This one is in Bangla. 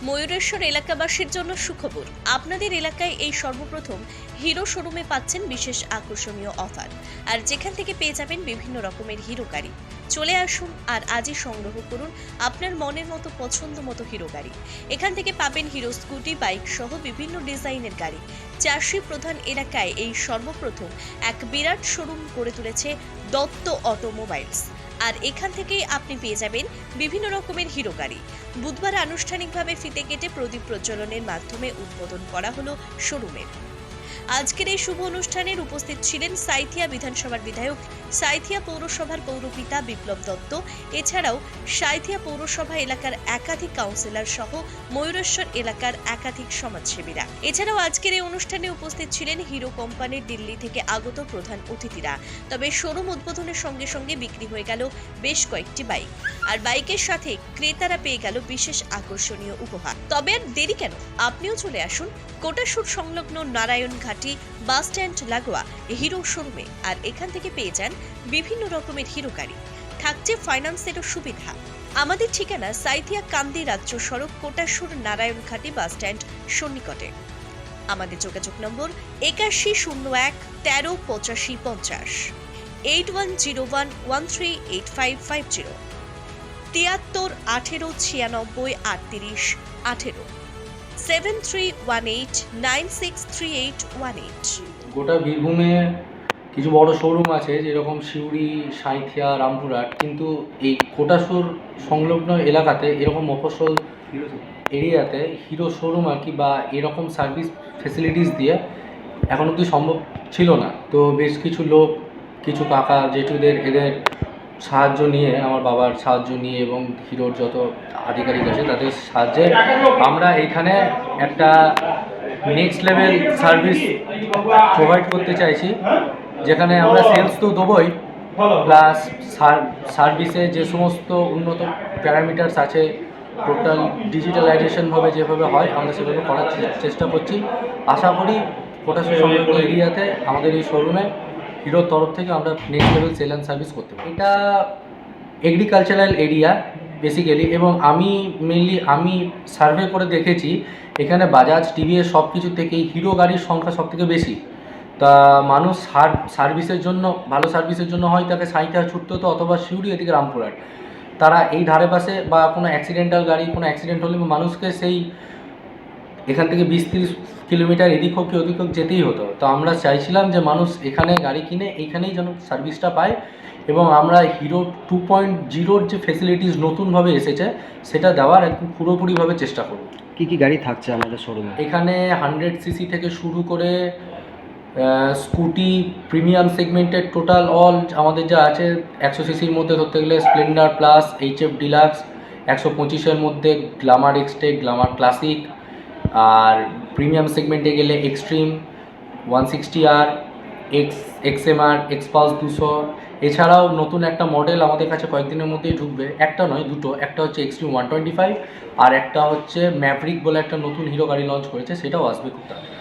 ময়ূরেশ্বর এলাকাবাসীর জন্য সুখবর। আপনাদের এলাকায় এই সর্বপ্রথম হিরো শোরুমে পাচ্ছেন বিশেষ আকর্ষণীয় অফার, আর যেখান থেকে পেয়ে যাবেন বিভিন্ন রকমের হিরো গাড়ি। চলে আসুন আর আজই সংগ্রহ করুন আপনার মনের মতো পছন্দ মতো হিরো গাড়ি। এখান থেকে পাবেন হিরো স্কুটি, বাইক সহ বিভিন্ন ডিজাইনের গাড়ি। চাষী প্রধান এলাকায় এই সর্বপ্রথম এক বিরাট শোরুম করে তুলেছে দত্ত অটোমোবাইলস, আর এখান থেকেই আপনি পেয়ে যাবেন বিভিন্ন রকমের হিরো গাড়ি। বুধবার আনুষ্ঠানিকভাবে ফিতে কেটে প্রদীপ প্রজ্বলনের মাধ্যমে উদ্বোধন করা হলো শোরুমের। আজকের এই শুভ অনুষ্ঠানের উপস্থিত ছিলেন সাঁইথিয়া বিধানসভার বিধায়ক, সাঁইথিয়া পৌরসভার পৌরপিতা বিপ্লব দত্ত, এছাড়াও সাঁইথিয়া পৌরসভা এলাকার একাধিক কাউন্সিলর সহ ময়ূরেশ্বর এলাকার একাধিক সমাজসেবীরা। এছাড়াও আজকের এই অনুষ্ঠানে উপস্থিত ছিলেন হিরো কোম্পানির দিল্লি থেকে আগত প্রধান অতিথিরা। তবে শোরুম উদ্বোধনের সঙ্গে সঙ্গে বিক্রি হয়ে গেল বেশ কয়েকটি বাইক, আর বাইকের সাথে ক্রেতারা পেয়ে গেল বিশেষ আকর্ষণীয় উপহার। তবে আর দেরি কেন, আপনিও চলে আসুন কোটাসুর সংলগ্ন নারায়ণঘাটি বাস স্ট্যান্ড লাগোয়া হিরো শোরুমে, আর এখান থেকে পেয়ে যান বিভিন্ন রকমের হিরো গাড়ি। থাকছে ফাইন্যান্সেরও সুবিধা। আমাদের ঠিকানা সাঁইথিয়া কান্দি রাজ্য সড়ক, কোটাসুর নারায়ণঘাটি বাস স্ট্যান্ড সন্নিকটে। আমাদের যোগাযোগ নম্বর 8101 13 85 50, 8101138550, 73 18 96 38 18, 7318963818। গোটা বীরভূমে কিছু বড় শোরুম আছে, যেরকম সিউড়ি, সাঁইথিয়া, রামপুরহাট, কিন্তু এই কোটাসুর সংলগ্ন এলাকাতে এরকম মফস্বল এরিয়াতে হিরো শোরুম আর কি বা এরকম সার্ভিস ফেসিলিটিস দিয়ে এখন অবধি সম্ভব ছিল না। তো বেশ কিছু লোক, কিছু কাকা জেঠুদের এদের সাহায্য নিয়ে, আমার বাবার সাহায্য নিয়ে এবং হিরোর যত আধিকারিক আছে তাদের সাহায্যে আমরা এখানে একটা নেক্সট লেভেল সার্ভিস প্রোভাইড করতে চাইছি, যেখানে আমরা সেলস তো দেবোই, প্লাস সার্ভিসে যে সমস্ত উন্নত প্যারামিটার্স আছে, টোটাল ডিজিটালাইজেশনভাবে যেভাবে হয় আমরা সেভাবে করার চেষ্টা করছি। আশা করি কোটাসুর সংলগ্ন এরিয়াতে আমাদের এই শোরুমে হিরোর তরফ থেকে আমরা next level sell and service করতে পারি। এটা এগ্রিকালচারাল এরিয়া বেসিক্যালি, এবং আমি সার্ভে করে দেখেছি এখানে বাজাজ, টিভিএস সব কিছু থেকেই হিরো গাড়ির সংখ্যা সব থেকে বেশি। তা মানুষ সার্ভিসের জন্য, ভালো সার্ভিসের জন্য হয় তাকে সাঁইথিয়া ছুটতে হতো, অথবা সিউড়ি এদিকে রামপুরহাট। তারা এই ধারে পাশে বা কোনো অ্যাক্সিডেন্টাল গাড়ি, কোনো অ্যাক্সিডেন্ট হলে মানুষকে সেই এখান থেকে 20-30 কিলোমিটার এদিক হোক কি ওদিক হোক যেতেই হতো। তো আমরা চাইছিলাম যে মানুষ এখানে গাড়ি কিনে এইখানেই যেন সার্ভিসটা পায়, এবং আমরা হিরো 2.0 যে ফেসিলিটিস নতুনভাবে এসেছে সেটা দেওয়ার একদম পুরোপুরিভাবে চেষ্টা করব। কি কি গাড়ি থাকছে আমাদের শোরুমে? এখানে 100 সিসি থেকে শুরু করে স্কুটি, প্রিমিয়াম সেগমেন্টের টোটাল অল আমাদের যা আছে, 100 সিসির মধ্যে ধরতে গেলে স্প্লেন্ডার প্লাস, এইচএফ ডিলাক্স, 125-এর মধ্যে গ্ল্যামার এক্সটেক, গ্ল্যামার ক্লাসিক, আর প্রিমিয়াম সেগমেন্টে গেলে এক্সট্রিম 160R, এক্সএমআর, এক্সপালস 200। এছাড়াও নতুন একটা মডেল আমাদের কাছে কয়েকদিনের মধ্যেই ঢুকবে, একটা নয় দুটো, একটা হচ্ছে এক্সট্রিম 125 আর একটা হচ্ছে ম্যাভরিক বলে একটা নতুন হিরো গাড়ি লঞ্চ করেছে, সেটাও আসবে খুব তাড়াতাড়ি।